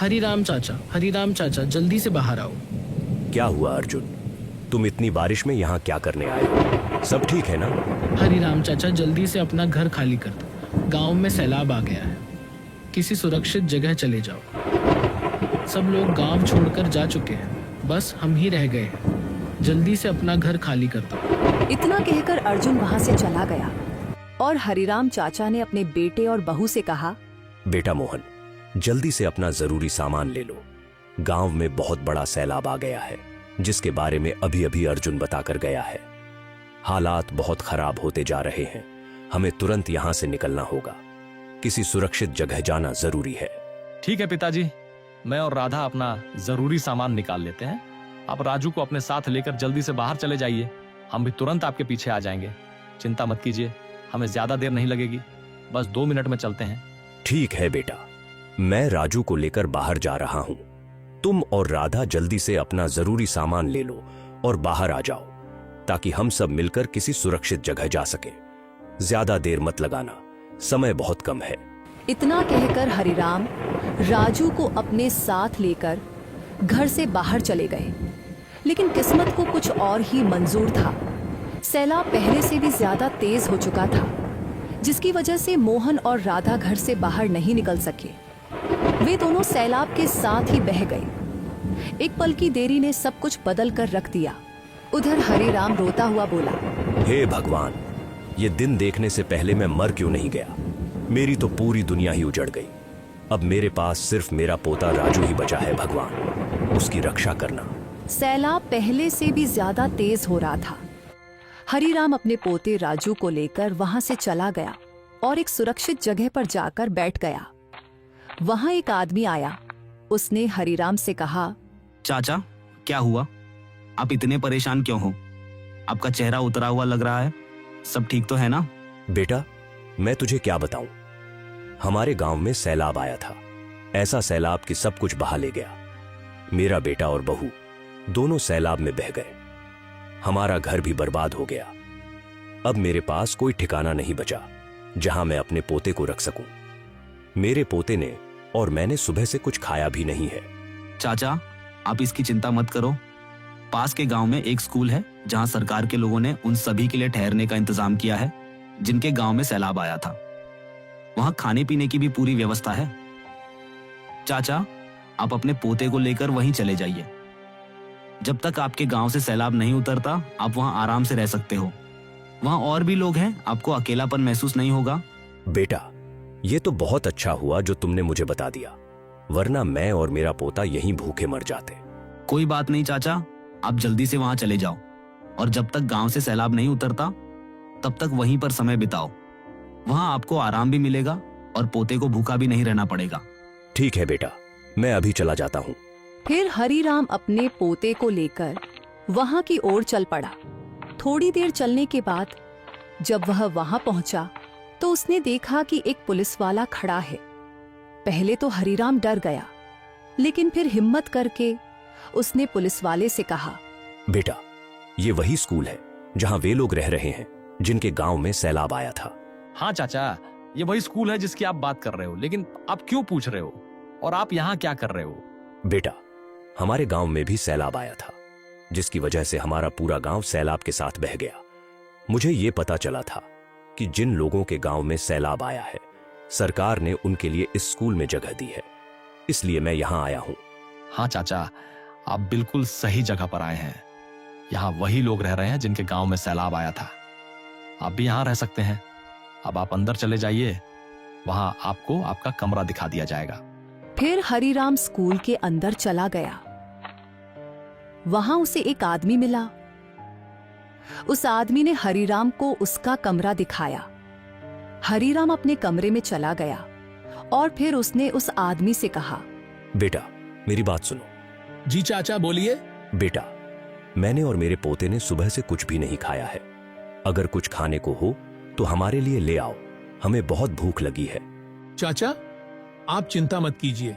हरिराम चाचा जल्दी से बाहर आओ। क्या हुआ अर्जुन? तुम इतनी बारिश में यहाँ क्या करने आए हो? सब ठीक है ना? हरिराम चाचा जल्दी से अपना घर खाली कर दो, गांव में सैलाब आ गया है। किसी सुरक्षित जगह चले जाओ। सब लोग गांव छोड़कर जा चुके हैं, बस हम ही रह गए हैं। जल्दी से अपना घर खाली कर दो। इतना कहकर अर्जुन वहाँ से चला गया और हरिराम चाचा ने अपने बेटे और बहू से कहा, बेटा मोहन, जल्दी से अपना जरूरी सामान ले लो। गांव में बहुत बड़ा सैलाब आ गया है, जिसके बारे में अभी अभी अर्जुन बताकर गया है। हालात बहुत खराब होते जा रहे हैं। हमें तुरंत यहाँ से निकलना होगा। किसी सुरक्षित जगह जाना जरूरी है। ठीक है पिताजी, मैं और राधा अपना जरूरी सामान निकाल लेते हैं। आप राजू को अपने साथ लेकर जल्दी से बाहर चले जाइए। हम भी तुरंत आपके पीछे आ जाएंगे। चिंता मत कीजिए, हमें ज्यादा देर नहीं लगेगी। बस 2 मिनट में चलते हैं। ठीक है बेटा, मैं राजू को लेकर बाहर जा रहा हूं। तुम और राधा जल्दी से अपना जरूरी सामान ले लो और बाहर आ जाओ, ताकि हम सब मिलकर किसी सुरक्षित जगह जा सके। ज्यादा देर मत लगाना, समय बहुत कम है। इतना कहकर हरिराम राजू को अपने साथ लेकर घर से बाहर चले गए। लेकिन किस्मत को कुछ और ही मंजूर था। सैलाब पहले से भी ज्यादा तेज हो चुका था, जिसकी वजह से मोहन और राधा घर से बाहर नहीं निकल सके। वे दोनों सैलाब के साथ ही बह गए। एक पल की देरी ने सब कुछ बदल कर रख दिया। उधर हरिराम रोता हुआ बोला, हे भगवान, ये दिन देखने से पहले मैं मर क्यों नहीं गया? मेरी तो पूरी दुनिया ही उजड़ गई। अब मेरे पास सिर्फ मेरा पोता राजू ही बचा है। भगवान, उसकी रक्षा करना। सैलाब पहले से भी ज्यादा तेज हो रहा था। हरिराम अपने पोते राजू को लेकर वहां से चला गया और एक सुरक्षित जगह पर जाकर बैठ गया। वहां एक आदमी आया। उसने हरिराम से कहा, चाचा, क्या हुआ? आप इतने परेशान क्यों हो? आपका चेहरा उतरा हुआ लग रहा है। सब ठीक तो है ना? बेटा, मैं तुझे क्या बताऊं। हमारे गांव में सैलाब आया था। ऐसा सैलाब कि सब कुछ बहा ले गया। मेरा बेटा और बहू दोनों सैलाब में बह गए। हमारा घर भी बर्बाद हो गया। अब मेरे पास कोई ठिकाना नहीं बचा जहां मैं अपने पोते को रख सकूं। मेरे पोते ने और मैंने सुबह से कुछ खाया भी नहीं है। चाचा, आप इसकी चिंता मत करो। पास के गांव में एक स्कूल है जहां सरकार के लोगों ने उन सभी के लिए ठहरने का इंतजाम किया है जिनके गांव में सैलाब आया था। वहां खाने पीने की भी पूरी व्यवस्था है। चाचा, आप अपने पोते को लेकर वहीं चले जाइए। जब तक आपके गांव से सैलाब नहीं उतरता, आप वहां आराम से रह सकते हो। वहां और भी लोग हैं, आपको अकेलापन महसूस नहीं होगा। बेटा, ये तो बहुत अच्छा हुआ जो तुमने मुझे बता दिया, वरना मैं और मेरा पोता यहीं भूखे मर जाते। कोई बात नहीं चाचा, आप जल्दी से वहां चले जाओ और जब तक गांव से सैलाब नहीं उतरता तब तक वहीं पर समय बिताओ। वहां आपको आराम भी मिलेगा और पोते को भूखा भी नहीं रहना पड़ेगा। ठीक है बेटा, मैं अभी चला जाता हूँ। फिर हरिराम अपने पोते को लेकर वहां की ओर चल पड़ा। थोड़ी देर चलने के बाद जब वह वहां पहुंचा तो उसने देखा कि एक पुलिस वाला खड़ा है। पहले तो हरिराम डर गया, लेकिन फिर हिम्मत करके उसने पुलिस वाले से कहा, बेटा, ये वही स्कूल है जहां वे लोग रह रहे हैं जिनके गांव में सैलाब आया था। हाँ चाचा, ये वही स्कूल है जिसकी आप बात कर रहे हो। लेकिन आप क्यों पूछ रहे हो और आप यहाँ क्या कर रहे हो? बेटा, हमारे गांव में भी सैलाब आया था, जिसकी वजह से हमारा पूरा गांव सैलाब के साथ बह गया। मुझे ये पता चला था कि जिन लोगों के गांव में सैलाब आया है, सरकार ने उनके लिए इस स्कूल में जगह दी है, इसलिए मैं यहां आया हूं। हाँ चाचा, आप बिल्कुल सही जगह पर आए हैं। यहाँ वही लोग रह रहे हैं जिनके गांव में सैलाब आया था। आप भी यहाँ रह सकते हैं। अब आप अंदर चले जाइए, वहां आपको आपका कमरा दिखा दिया जाएगा। फिर हरिराम स्कूल के अंदर चला गया। वहां उसे एक आदमी मिला। उस आदमी ने हरिराम को उसका कमरा दिखाया। हरिराम अपने कमरे में चला गया और फिर उसने उस आदमी से कहा, बेटा, मेरी बात सुनो। जी चाचा, बोलिए। बेटा, मैंने और मेरे पोते ने सुबह से कुछ भी नहीं खाया है। अगर कुछ खाने को हो तो हमारे लिए ले आओ, हमें बहुत भूख लगी है। चाचा, आप चिंता मत कीजिए,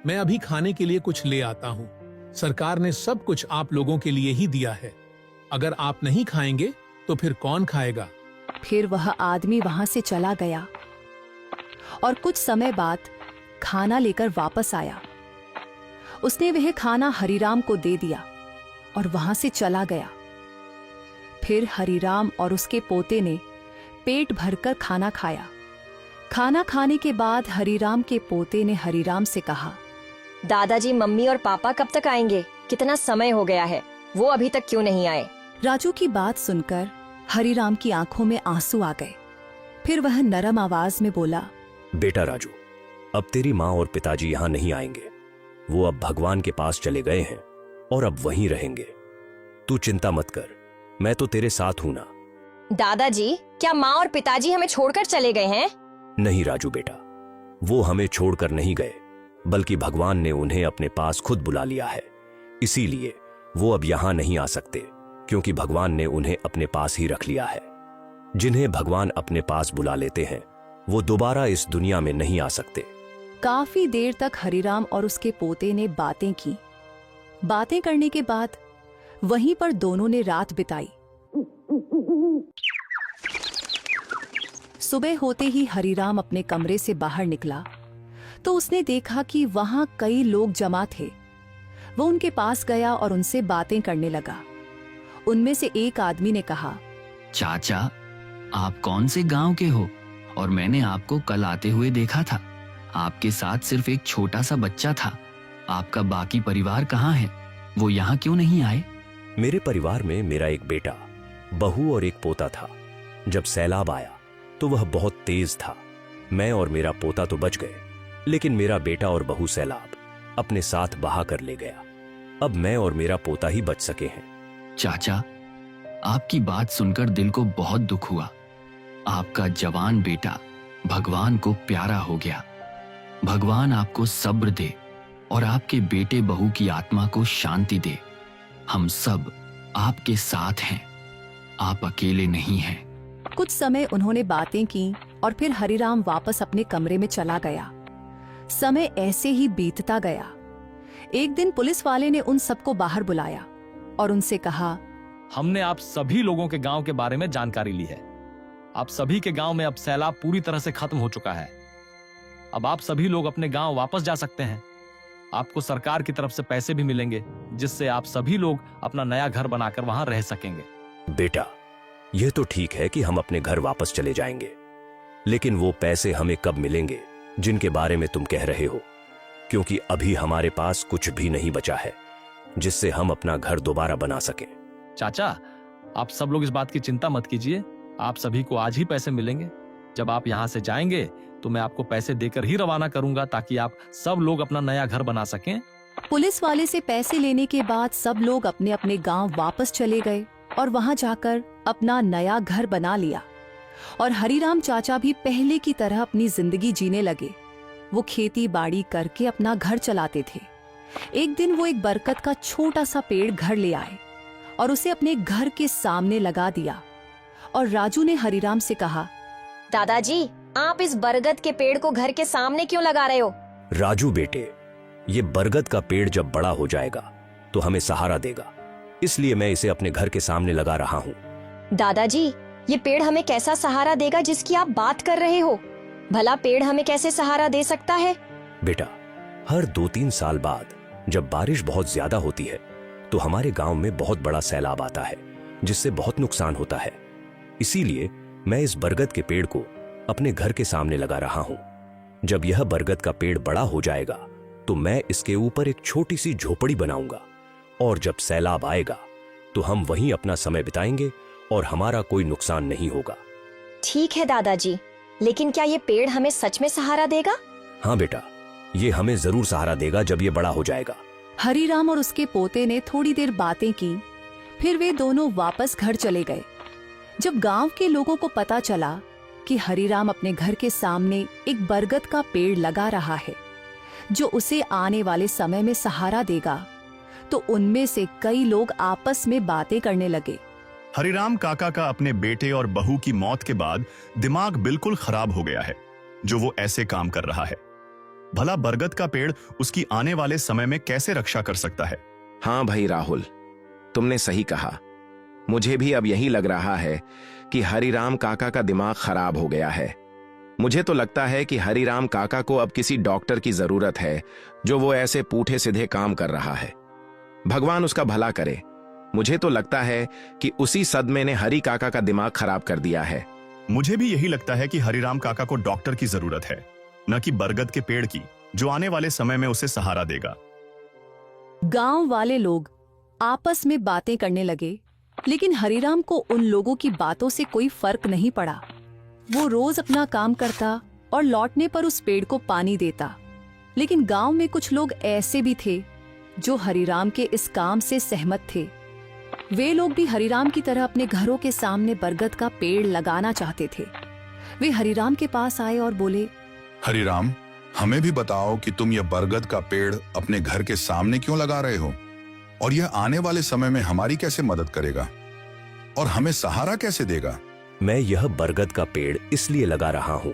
मैं अभी खाने के लिए कुछ ले आता हूँ। सरकार ने सब कुछ आप लोगों के लिए ही दिया है। अगर आप नहीं खाएंगे तो फिर कौन खाएगा? फिर वह आदमी वहां से चला गया और कुछ समय बाद खाना लेकर वापस आया। उसने वह खाना हरिराम को दे दिया और वहां से चला गया। फिर हरिराम और उसके पोते ने पेट भरकर खाना खाया। खाना खाने के बाद हरिराम के पोते ने हरिराम से कहा, दादाजी मम्मी और पापा कब तक आएंगे? कितना समय हो गया है, वो अभी तक क्यों नहीं आए? राजू की बात सुनकर हरिराम की आंखों में आंसू आ गए। फिर वह नरम आवाज में बोला, बेटा राजू, अब तेरी माँ और पिताजी यहाँ नहीं आएंगे। वो अब भगवान के पास चले गए हैं और अब वहीं रहेंगे। तू चिंता मत कर, मैं तो तेरे साथ हूं ना। दादाजी, क्या माँ और पिताजी हमें छोड़कर चले गए हैं? नहीं राजू बेटा, वो हमें छोड़कर नहीं गए, बल्कि भगवान ने उन्हें अपने पास खुद बुला लिया है। इसीलिए वो अब यहां नहीं आ सकते, क्योंकि भगवान ने उन्हें अपने पास ही रख लिया है। जिन्हें भगवान अपने पास बुला लेते हैं वो दोबारा इस दुनिया में नहीं आ सकते। काफी देर तक हरिराम और उसके पोते ने बातें की। बातें करने के बाद वहीं पर दोनों ने रात बिताई। सुबह होते ही हरिराम अपने कमरे से बाहर निकला तो उसने देखा कि वहां कई लोग जमा थे। वो उनके पास गया और उनसे बातें करने लगा। उनमें से एक आदमी ने कहा, चाचा, आप कौन से गांव के हो? और मैंने आपको कल आते हुए देखा था। आपके साथ सिर्फ एक छोटा सा बच्चा था। आपका बाकी परिवार कहाँ है? वो यहाँ क्यों नहीं आए? मेरे परिवार में मेरा एक बेटा, बहू और एक पोता था। जब सैलाब आया तो वह बहुत तेज था। मैं और मेरा पोता तो बच गए, लेकिन मेरा बेटा और बहू सैलाब अपने साथ बहा कर ले गया। अब मैं और मेरा पोता ही बच सके हैं। चाचा, आपकी बात सुनकर दिल को बहुत दुख हुआ। आपका जवान बेटा भगवान को प्यारा हो गया। भगवान आपको सब्र दे और आपके बेटे बहू की आत्मा को शांति दे। हम सब आपके साथ हैं, आप अकेले नहीं हैं। कुछ समय उन्होंने बातें की और फिर हरिराम वापस अपने कमरे में चला गया। समय ऐसे ही बीतता गया। एक दिन पुलिस वाले ने उन सबको बाहर बुलाया और उनसे कहा, हमने आप सभी लोगों के गांव के बारे में जानकारी ली है। आप सभी के गांव में अब सैलाब पूरी तरह से खत्म हो चुका है। अब आप सभी लोग अपने गांव वापस जा सकते हैं। आपको सरकार की तरफ से पैसे भी मिलेंगे, जिससे आप सभी लोग अपना नया घर बनाकर वहां रह सकेंगे। बेटा, यह तो ठीक है कि हम अपने घर वापस चले जाएंगे, लेकिन वो पैसे हमें कब मिलेंगे जिनके बारे में तुम कह रहे हो? क्योंकि अभी हमारे पास कुछ भी नहीं बचा है जिससे हम अपना घर दोबारा बना सकें। चाचा, आप सब लोग इस बात की चिंता मत कीजिए। आप सभी को आज ही पैसे मिलेंगे। जब आप यहाँ से जाएंगे तो मैं आपको पैसे देकर ही रवाना करूंगा, ताकि आप सब लोग अपना नया घर बना सकें। पुलिस वाले से पैसे लेने के बाद सब लोग अपने अपने गांव वापस चले गए और वहां जाकर अपना नया घर बना लिया। और हरिराम चाचा भी पहले की तरह अपनी जिंदगी जीने लगे। वो खेती बाड़ी करके अपना घर चलाते थे। एक दिन वो एक बरगद का छोटा सा पेड़ घर ले आए और उसे अपने घर के सामने लगा दिया। और राजू ने हरिराम से कहा, दादाजी, आप इस बरगद के पेड़ को घर के सामने क्यों लगा रहे हो? राजू बेटे, ये बरगद का पेड़ जब बड़ा हो जाएगा तो हमें सहारा देगा, इसलिए मैं इसे अपने घर के सामने लगा रहा हूँ। दादाजी, ये पेड़ हमें कैसा सहारा देगा जिसकी आप बात कर रहे हो? भला पेड़ हमें कैसे सहारा दे सकता है? बेटा, हर 2-3 साल बाद जब बारिश बहुत ज्यादा होती है तो हमारे गांव में बहुत बड़ा सैलाब आता है, जिससे बहुत नुकसान होता है। इसीलिए मैं इस बरगद के पेड़ को अपने घर के सामने लगा रहा हूं। जब यह बरगद का पेड़ बड़ा हो जाएगा तो मैं इसके ऊपर एक छोटी सी झोपड़ी बनाऊंगा, और जब सैलाब आएगा तो हम वहीं अपना समय बिताएंगे और हमारा कोई नुकसान नहीं होगा। ठीक है दादाजी, लेकिन क्या ये पेड़ हमें सच में सहारा देगा? हाँ बेटा, ये हमें जरूर सहारा देगा जब ये बड़ा हो जाएगा। हरिराम और उसके पोते ने थोड़ी देर बातें की, फिर वे दोनों वापस घर चले गए। जब गांव के लोगों को पता चला कि हरिराम अपने घर के सामने एक बरगद का पेड़ लगा रहा है जो उसे आने वाले समय में सहारा देगा, तो उनमें से कई लोग आपस में बातें करने लगे। हरिराम काका का अपने बेटे और बहू की मौत के बाद दिमाग बिल्कुल खराब हो गया है जो वो ऐसे काम कर रहा है। भला बरगद का पेड़ उसकी आने वाले समय में कैसे रक्षा कर सकता है? हाँ भाई राहुल, तुमने सही कहा। मुझे भी अब यही लग रहा है कि हरिराम काका का दिमाग खराब हो गया है। मुझे तो लगता है कि हरिराम काका को अब किसी डॉक्टर की जरूरत है जो वो ऐसे पूठे सीधे काम कर रहा है। भगवान उसका भला करे। मुझे तो लगता है कि उसी सदमे ने हरि काका का दिमाग खराब कर दिया है। मुझे भी यही लगता है कि हरिराम काका को डॉक्टर की जरूरत है, न कि बरगद के पेड़ की, जो आने वाले समय में उसे सहारा देगा। गांव वाले लोग आपस में बातें करने लगे, लेकिन हरिराम को उन लोगों की बातों से कोई फर्क नहीं पड़ा। वो रोज अपना काम करता और लौटने पर उस पेड़ को पानी देता। लेकिन गांव में कुछ लोग ऐसे भी थे जो हरिराम के इस काम से सहमत थे। वे लोग भी हरिराम की तरह अपने घरों के सामने बरगद का पेड़ लगाना चाहते थे। वे हरिराम के पास आए और बोले, हरिराम, हमें भी बताओ कि तुम यह बरगद का पेड़ अपने घर के सामने क्यों लगा रहे हो, और यह आने वाले समय में हमारी कैसे मदद करेगा और हमें सहारा कैसे देगा? मैं यह बरगद का पेड़ इसलिए लगा रहा हूं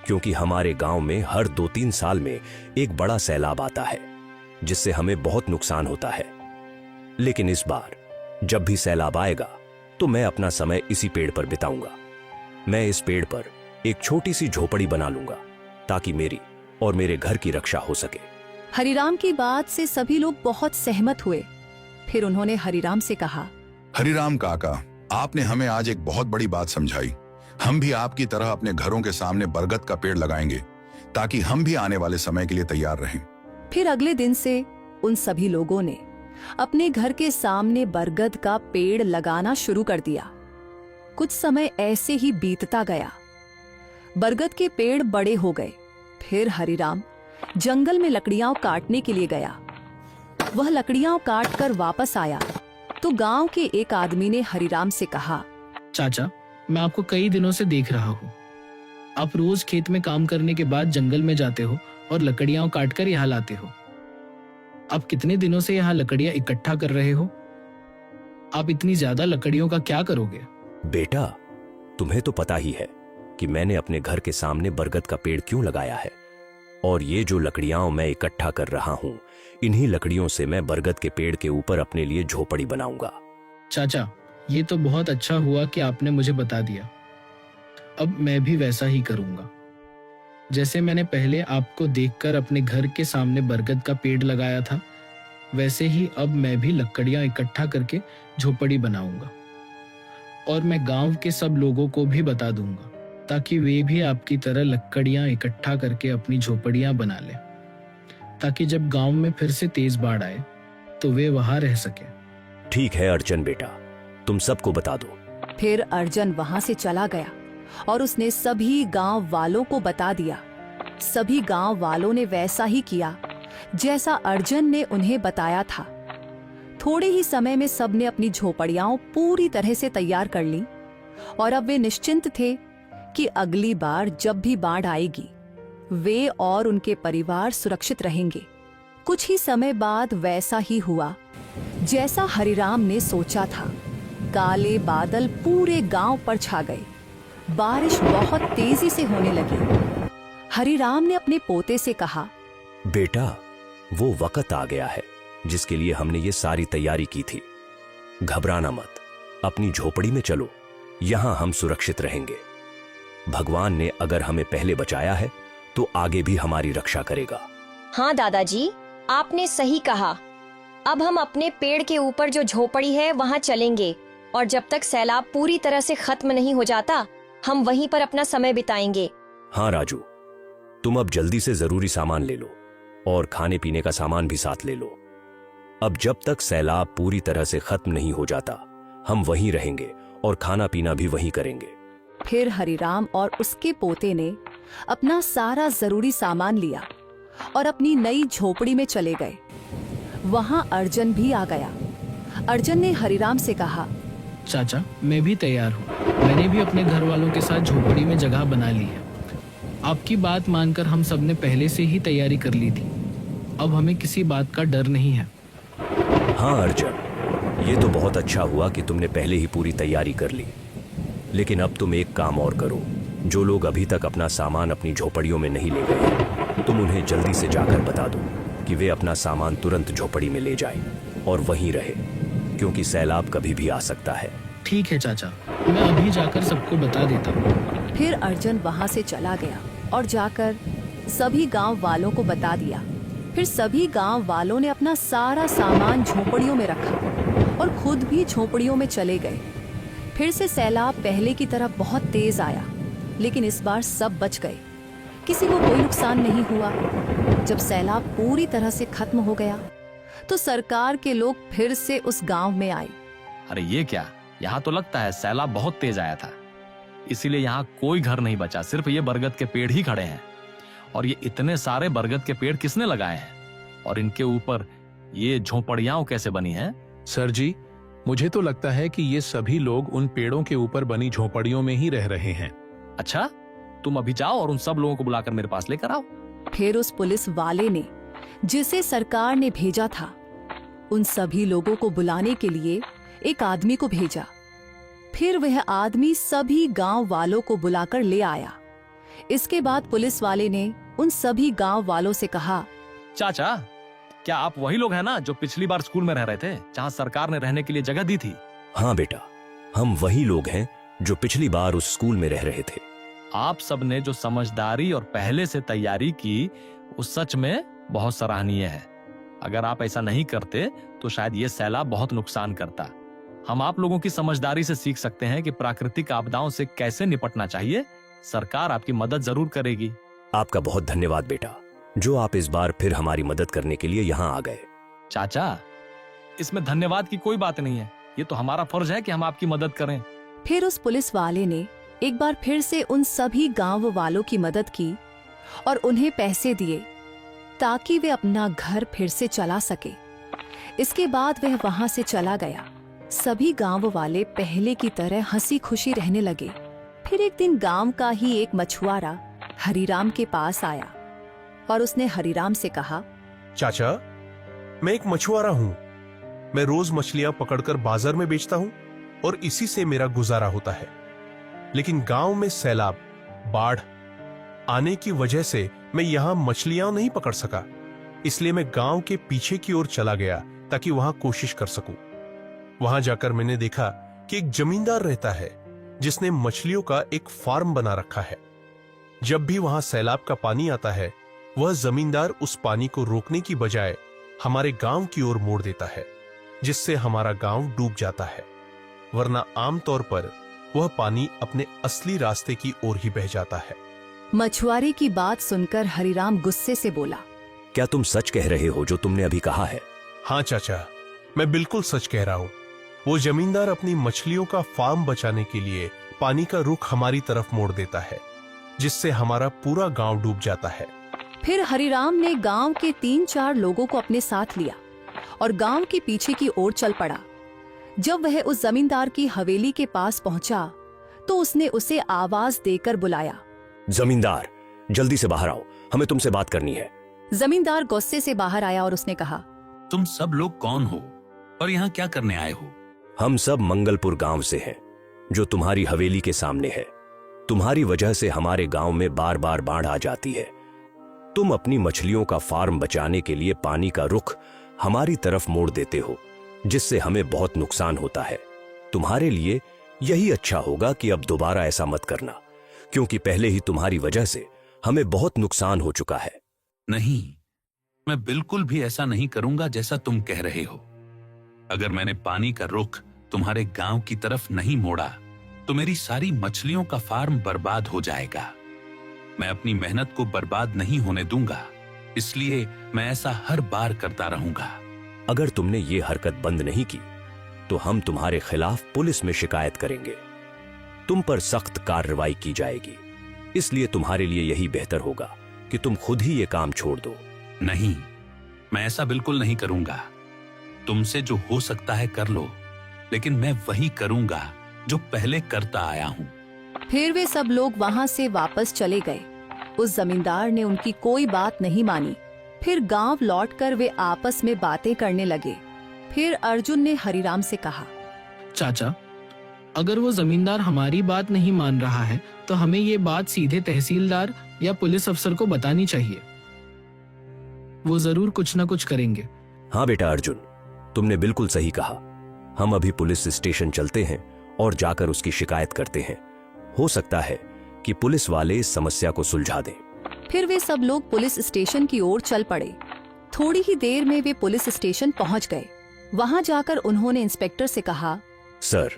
क्योंकि हमारे गांव में हर 2-3 साल में एक बड़ा सैलाब आता है, जिससे हमें बहुत नुकसान होता है। लेकिन इस बार जब भी सैलाब आएगा तो मैं अपना समय इसी पेड़ पर बिताऊंगा। मैं इस पेड़ पर एक छोटी सी झोपड़ी बना लूंगा ताकि मेरी और मेरे घर की रक्षा हो सके। हरिराम की बात से सभी लोग बहुत सहमत हुए। फिर उन्होंने हरिराम से कहा, हरिराम काका, आपने हमें आज एक बहुत बड़ी बात समझाई। हम भी आपकी तरह अपने घरों के सामने बरगद का पेड़ लगाएंगे ताकि हम भी आने वाले समय के लिए तैयार रहें। फिर अगले दिन से उन सभी लोगों ने अपने घर के सामने बरगद का पेड़ लगाना शुरू कर दिया। कुछ समय ऐसे ही बीतता गया। बरगद के पेड़ बड़े हो गए। फिर हरिराम जंगल में लकड़ियां काटने के लिए गया। वह लकड़ियां काट कर वापस आया तो गांव के एक आदमी ने हरिराम से कहा, चाचा, मैं आपको कई दिनों से देख रहा हूँ। आप रोज खेत में काम करने के बाद जंगल में जाते हो और लकड़ियां काट कर यहाँ लाते हो। आप कितने दिनों से यहाँ लकड़ियां इकट्ठा कर रहे हो? आप इतनी ज्यादा लकड़ियों का क्या करोगे? बेटा, तुम्हें तो पता ही है कि मैंने अपने घर के सामने बरगद का पेड़ क्यों लगाया है, और ये जो लकड़ियां मैं इकट्ठा कर रहा हूं, इन्हीं लकड़ियों से मैं बरगद के पेड़ के ऊपर अपने लिए झोपड़ी बनाऊंगा। चाचा, ये तो बहुत अच्छा हुआ कि आपने मुझे बता दिया। अब मैं भी वैसा ही करूंगा। जैसे मैंने पहले आपको देखकर अपने घर के सामने बरगद का पेड़ लगाया था, वैसे ही अब मैं भी लकड़ियां इकट्ठा करके झोपड़ी बनाऊंगा। और मैं गांव के सब लोगों को भी बता दूंगा ताकि वे भी आपकी तरह लकड़ियां इकट्ठा करके अपनी झोपड़ियां बना लें, ताकि जब गांव में फिर से तेज बाढ़ आए तो वे वहां रह सके। ठीक है अर्जुन बेटा, तुम सबको बता दो। फिर अर्जुन वहां से चला गया और उसने सभी गांव वालों को बता दिया। सभी गांव वालों ने वैसा ही किया जैसा अर्जुन ने उन्हें बताया था। थोड़े ही समय में सबने अपनी झोपड़ियां पूरी तरह से तैयार कर ली और अब वे निश्चिंत थे कि अगली बार जब भी बाढ़ आएगी वे और उनके परिवार सुरक्षित रहेंगे। कुछ ही समय बाद वैसा ही हुआ जैसा हरिराम ने सोचा था। काले बादल पूरे गांव पर छा गए। बारिश बहुत तेजी से होने लगी। हरिराम ने अपने पोते से कहा, बेटा, वो वक्त आ गया है जिसके लिए हमने ये सारी तैयारी की थी। घबराना मत, अपनी झोपड़ी में चलो, यहां हम सुरक्षित रहेंगे। भगवान ने अगर हमें पहले बचाया है तो आगे भी हमारी रक्षा करेगा। हाँ दादाजी, आपने सही कहा। अब हम अपने पेड़ के ऊपर जो झोपड़ी है वहाँ चलेंगे और जब तक सैलाब पूरी तरह से खत्म नहीं हो जाता हम वहीं पर अपना समय बिताएंगे। हाँ राजू, तुम अब जल्दी से जरूरी सामान ले लो और खाने पीने का सामान भी साथ ले लो। अब जब तक सैलाब पूरी तरह से खत्म नहीं हो जाता हम वहीं रहेंगे और खाना पीना भी वहीं करेंगे। फिर हरिराम और उसके पोते ने अपना सारा जरूरी सामान लिया और अपनी नई झोपड़ी में चले गए। वहां अर्जुन भी आ गया। अर्जुन ने हरिराम से कहा, चाचा, मैं भी तैयार हूँ। मैंने भी अपने घर वालों के साथ झोपड़ी में जगह बना ली है। आपकी बात मानकर हम सबने पहले से ही तैयारी कर ली थी। अब हमें किसी बात का डर नहीं है। हाँ अर्जुन, ये तो बहुत अच्छा हुआ कि तुमने पहले ही पूरी तैयारी कर ली। लेकिन अब तुम एक काम और करो। जो लोग अभी तक अपना सामान अपनी झोपड़ियों में नहीं ले गए हैं, तुम उन्हें जल्दी से जाकर बता दो कि वे अपना सामान तुरंत झोपड़ी में ले जाएं और वहीं रहे, क्योंकि सैलाब कभी भी आ सकता है। ठीक है चाचा, मैं अभी जाकर सबको बता देता हूँ। फिर अर्जुन वहां से चला गया और जाकर सभी गांव वालों को बता दिया। फिर सभी गांव वालों ने अपना सारा सामान झोपड़ियों में रखा और खुद भी झोपड़ियों में चले गए। फिर से सैलाब पहले की तरह बहुत तेज आया, लेकिन इस बार सब बच गए, किसी को कोई नुकसान नहीं हुआ। जब सैलाब पूरी तरह से खत्म हो गया तो सरकार के लोग फिर से उस गांव में आए। अरे ये क्या, यहाँ तो लगता है सैलाब बहुत तेज आया था, इसीलिए यहाँ कोई घर नहीं बचा, सिर्फ ये बरगद के पेड़ ही खड़े हैं। और ये इतने सारे बरगद के पेड़ किसने लगाए हैं, और इनके ऊपर ये झोपड़ियां कैसे बनी हैं? सर जी, मुझे तो लगता है कि ये सभी लोग उन पेड़ों के ऊपर बनी झोपड़ियों में ही रह रहे हैं। अच्छा, तुम अभी जाओ और उन सब लोगों को बुलाकर मेरे पास लेकर आओ। फिर उस पुलिस वाले ने, जिसे सरकार ने भेजा था, उन सभी लोगों को बुलाने के लिए एक आदमी को भेजा। फिर वह आदमी सभी गांव वालों को बुलाकर ले आया। इसके बाद पुलिस वाले ने उन सभी गांव वालों से कहा, चाचा, क्या आप वही लोग हैं ना जो पिछली बार स्कूल में रह रहे थे, जहाँ सरकार ने रहने के लिए जगह दी थी? हाँ बेटा, हम वही लोग हैं जो पिछली बार उस स्कूल में रह रहे थे। आप सबने जो समझदारी और पहले से तैयारी की, वो सच में बहुत सराहनीय है। अगर आप ऐसा नहीं करते तो शायद ये सैलाब बहुत नुकसान करता। हम आप लोगों की समझदारी से सीख सकते हैं कि प्राकृतिक आपदाओं से कैसे निपटना चाहिए। सरकार आपकी मदद जरूर करेगी। आपका बहुत धन्यवाद बेटा, जो आप इस बार फिर हमारी मदद करने के लिए यहाँ आ गए। चाचा, इसमें धन्यवाद की कोई बात नहीं है, ये तो हमारा फर्ज है कि हम आपकी मदद करें। फिर उस पुलिस वाले ने एक बार फिर से उन सभी गांव वालों की मदद की और उन्हें पैसे दिए ताकि वे अपना घर फिर से चला सके। इसके बाद वह वहां से चला गया। सभी गांव वाले पहले की तरह हंसी खुशी रहने लगे। फिर एक दिन गांव का ही एक मछुआरा हरिराम के पास आया और उसने हरिराम से कहा, चाचा, मैं एक मछुआरा हूँ। मैं रोज मछलियां पकड़कर बाजार में बेचता हूँ और इसी से मेरा गुजारा होता है। लेकिन गांव में सैलाब, बाढ़ आने की वजह से मैं यहाँ मछलियां नहीं पकड़ सका। इसलिए मैं गांव के पीछे की ओर चला गया ताकि वहां कोशिश कर सकूं। वहां जाकर मैंने देखा कि एक जमींदार रहता है जिसने मछलियों का एक फार्म बना रखा है। जब भी वहां सैलाब का पानी आता है, वह जमींदार उस पानी को रोकने की बजाय हमारे गांव की ओर मोड़ देता है, जिससे हमारा गांव डूब जाता है। वरना आमतौर पर वह पानी अपने असली रास्ते की ओर ही बह जाता है। मछुआरे की बात सुनकर हरिराम गुस्से से बोला, क्या तुम सच कह रहे हो जो तुमने अभी कहा है? हाँ चाचा, मैं बिल्कुल सच कह रहा हूँ। वो जमींदार अपनी मछलियों का फार्म बचाने के लिए पानी का रुख हमारी तरफ मोड़ देता है, जिससे हमारा पूरा गांव डूब जाता है। फिर हरिराम ने गांव के 3-4 लोगों को अपने साथ लिया और गांव के पीछे की ओर चल पड़ा। जब वह उस जमींदार की हवेली के पास पहुंचा तो उसने उसे आवाज देकर बुलाया, जमींदार, जल्दी से बाहर आओ, हमें तुमसे बात करनी है। जमींदार गुस्से से बाहर आया और उसने कहा, तुम सब लोग कौन हो और यहाँ क्या करने आए हो? हम सब मंगलपुर गांव से हैं, जो तुम्हारी हवेली के सामने है। तुम्हारी वजह से हमारे गांव में बार बार बाढ़ आ जाती है। तुम अपनी मछलियों का फार्म बचाने के लिए पानी का रुख हमारी तरफ मोड़ देते हो, जिससे हमें बहुत नुकसान होता है। तुम्हारे लिए यही अच्छा होगा कि अब दोबारा ऐसा मत करना, क्योंकि पहले ही तुम्हारी वजह से हमें बहुत नुकसान हो चुका है। नहीं, मैं बिल्कुल भी ऐसा नहीं करूंगा जैसा तुम कह रहे हो। अगर मैंने पानी का रुख तुम्हारे गांव की तरफ नहीं मोड़ा तो मेरी सारी मछलियों का फार्म बर्बाद हो जाएगा। मैं अपनी मेहनत को बर्बाद नहीं होने दूंगा, इसलिए मैं ऐसा हर बार करता रहूंगा। अगर तुमने ये हरकत बंद नहीं की तो हम तुम्हारे खिलाफ पुलिस में शिकायत करेंगे। तुम पर सख्त कार्रवाई की जाएगी, इसलिए तुम्हारे लिए यही बेहतर होगा कि तुम खुद ही ये काम छोड़ दो। नहीं, मैं ऐसा बिल्कुल नहीं करूंगा। तुमसे जो हो सकता है कर लो, लेकिन मैं वही करूंगा जो पहले करता आया हूं। फिर वे सब लोग वहां से वापस चले गए। उस जमींदार ने उनकी कोई बात नहीं मानी। फिर गांव लौटकर वे आपस में बातें करने लगे। फिर अर्जुन ने हरिराम से कहा, चाचा, अगर वो जमींदार हमारी बात नहीं मान रहा है तो हमें ये बात सीधे तहसीलदार या पुलिस अफसर को बतानी चाहिए। वो जरूर कुछ न कुछ करेंगे। हाँ बेटा अर्जुन, तुमने बिल्कुल सही कहा। हम अभी पुलिस स्टेशन चलते हैं और जाकर उसकी शिकायत करते हैं। हो सकता है कि पुलिस वाले इस समस्या को सुलझा दें। फिर वे सब लोग पुलिस स्टेशन की ओर चल पड़े। थोड़ी ही देर में वे पुलिस स्टेशन पहुंच गए। वहां जाकर उन्होंने इंस्पेक्टर से कहा, सर,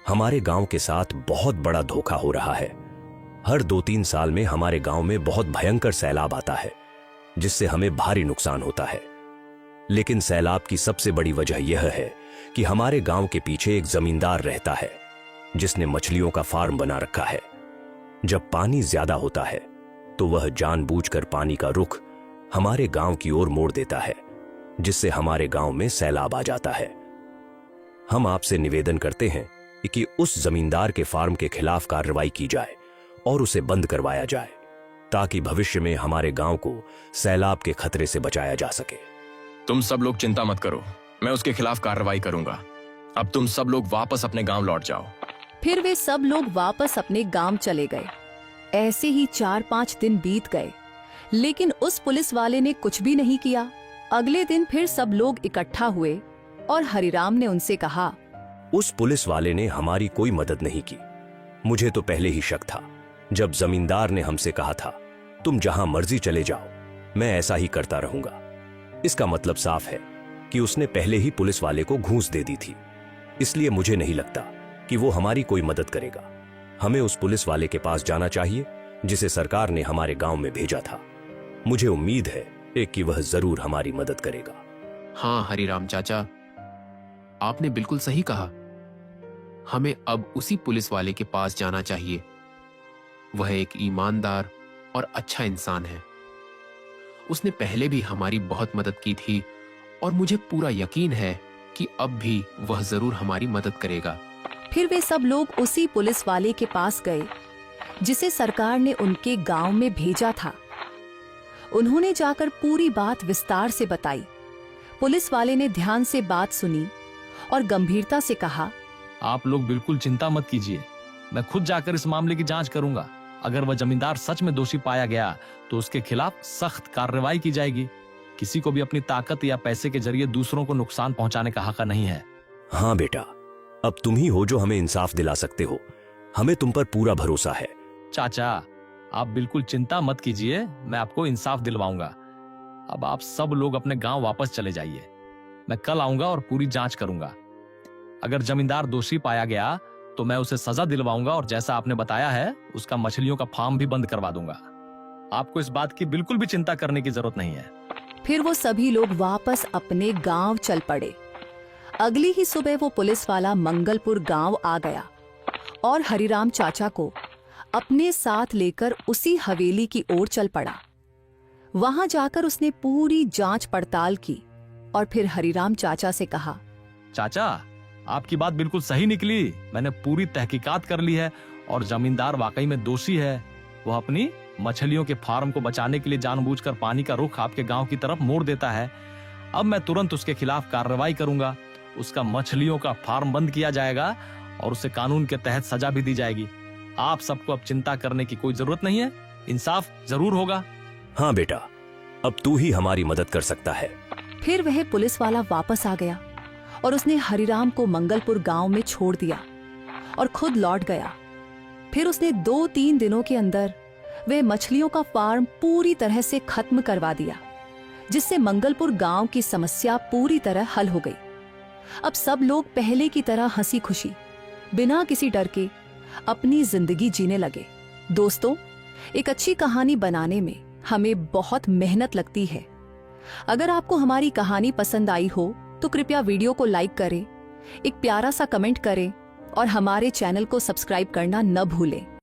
हमारे गांव के साथ बहुत बड़ा धोखा हो रहा है। हर 2-3 साल में हमारे गांव में बहुत भयंकर सैलाब आता है, जिससे हमें भारी नुकसान होता है। लेकिन सैलाब की सबसे बड़ी वजह यह है कि हमारे गांव के पीछे एक जमींदार रहता है, जिसने मछलियों का फार्म बना रखा है। जब पानी ज्यादा होता है तो वह जानबूझकर पानी का रुख हमारे गांव की ओर मोड़ देता है, जिससे हमारे गांव में सैलाब आ जाता है। हम आपसे निवेदन करते हैं कि उस जमींदार के फार्म के खिलाफ कार्रवाई की जाए और उसे बंद करवाया जाए, ताकि भविष्य में हमारे गांव को सैलाब के खतरे से बचाया जा सके। तुम सब लोग चिंता मत करो, मैं उसके खिलाफ कार्रवाई करूंगा। अब तुम सब लोग वापस अपने गांव लौट जाओ। फिर वे सब लोग वापस अपने गांव चले गए। ऐसे ही 4-5 दिन बीत गए, लेकिन उस पुलिस वाले ने कुछ भी नहीं किया। अगले दिन फिर सब लोग इकट्ठा हुए और हरिराम ने उनसे कहा, उस पुलिस वाले ने हमारी कोई मदद नहीं की। मुझे तो पहले ही शक था। जब जमींदार ने हमसे कहा था, तुम जहां मर्जी चले जाओ, मैं ऐसा ही करता रहूंगा। इसका मतलब साफ है कि उसने पहले ही पुलिस वाले को घूंस दे दी थी। इसलिए मुझे नहीं लगता कि वो हमारी कोई मदद करेगा। हमें उस पुलिस वाले के पास जाना चाहिए जिसे सरकार ने हमारे गांव में भेजा था। मुझे उम्मीद है कि वह जरूर हमारी मदद करेगा। हाँ हरिराम चाचा, आपने बिल्कुल सही कहा। हमें अब उसी पुलिस वाले के पास जाना चाहिए। वह एक ईमानदार और अच्छा इंसान है। उसने पहले भी हमारी बहुत मदद की थी और मुझे पूरा यकीन है कि अब भी वह जरूर हमारी मदद करेगा। फिर वे सब लोग उसी पुलिस वाले के पास गए जिसे सरकार ने उनके गांव में भेजा था। उन्होंने जाकर पूरी बात विस्तार से बताई। पुलिस वाले ने ध्यान से बात सुनी और गंभीरता से कहा, आप लोग बिल्कुल चिंता मत कीजिए, मैं खुद जाकर इस मामले की जांच करूंगा। अगर वह जमींदार सच में दोषी पाया गया तो उसके खिलाफ सख्त कार्रवाई की जाएगी। किसी को भी अपनी ताकत या पैसे के जरिए दूसरों को नुकसान पहुंचाने का हक नहीं है। हाँ बेटा, अब तुम ही हो जो हमें इंसाफ दिला सकते हो। हमें तुम पर पूरा भरोसा है। चाचा, आप बिल्कुल चिंता मत कीजिए, मैं आपको इंसाफ दिलवाऊंगा। अब आप सब लोग अपने गांव वापस चले जाइए। मैं कल आऊंगा और पूरी जांच करूंगा। अगर जमींदार दोषी पाया गया तो मैं उसे सजा दिलवाऊंगा और जैसा आपने बताया है उसका मछलियों का फार्म भी बंद करवा दूंगा। आपको इस बात की बिल्कुल भी चिंता करने की जरूरत नहीं है। फिर वो सभी लोग वापस अपने गांव चल पड़े। अगली ही सुबह वो पुलिस वाला मंगलपुर गांव आ गया और हरिराम चाचा को अपने साथ लेकर उसी हवेली की ओर चल पड़ा। वहां जाकर उसने पूरी जांच पड़ताल की और फिर हरिराम चाचा से कहा, चाचा, आपकी बात बिल्कुल सही निकली। मैंने पूरी तहकीकात कर ली है और जमींदार वाकई में दोषी है। वह अपनी मछलियों के फार्म को बचाने के लिए जानबूझकर पानी का रुख आपके गांव की तरफ मोड़ देता है। अब मैं तुरंत उसके खिलाफ कार्रवाई करूंगा। उसका मछलियों का फार्म बंद किया जाएगा और उसे कानून के तहत सजा भी दी जाएगी। आप सबको अब चिंता करने की कोई जरूरत नहीं है। इंसाफ जरूर होगा। हाँ बेटा, अब तू ही हमारी मदद कर सकता है। फिर वह पुलिस वाला वापस आ गया और उसने हरिराम को मंगलपुर गांव में छोड़ दिया और खुद लौट गया। फिर उसने 2-3 दिनों के अंदर वह मछलियों का फार्म पूरी तरह से खत्म करवा दिया, जिससे मंगलपुर गांव की समस्या पूरी तरह हल हो गई। अब सब लोग पहले की तरह हंसी खुशी, बिना किसी डर के अपनी जिंदगी जीने लगे। दोस्तों, एक अच्छी कहानी बनाने में हमें बहुत मेहनत लगती है। अगर आपको हमारी कहानी पसंद आई हो तो कृपया वीडियो को लाइक करें, एक प्यारा सा कमेंट करें और हमारे चैनल को सब्सक्राइब करना न भूलें।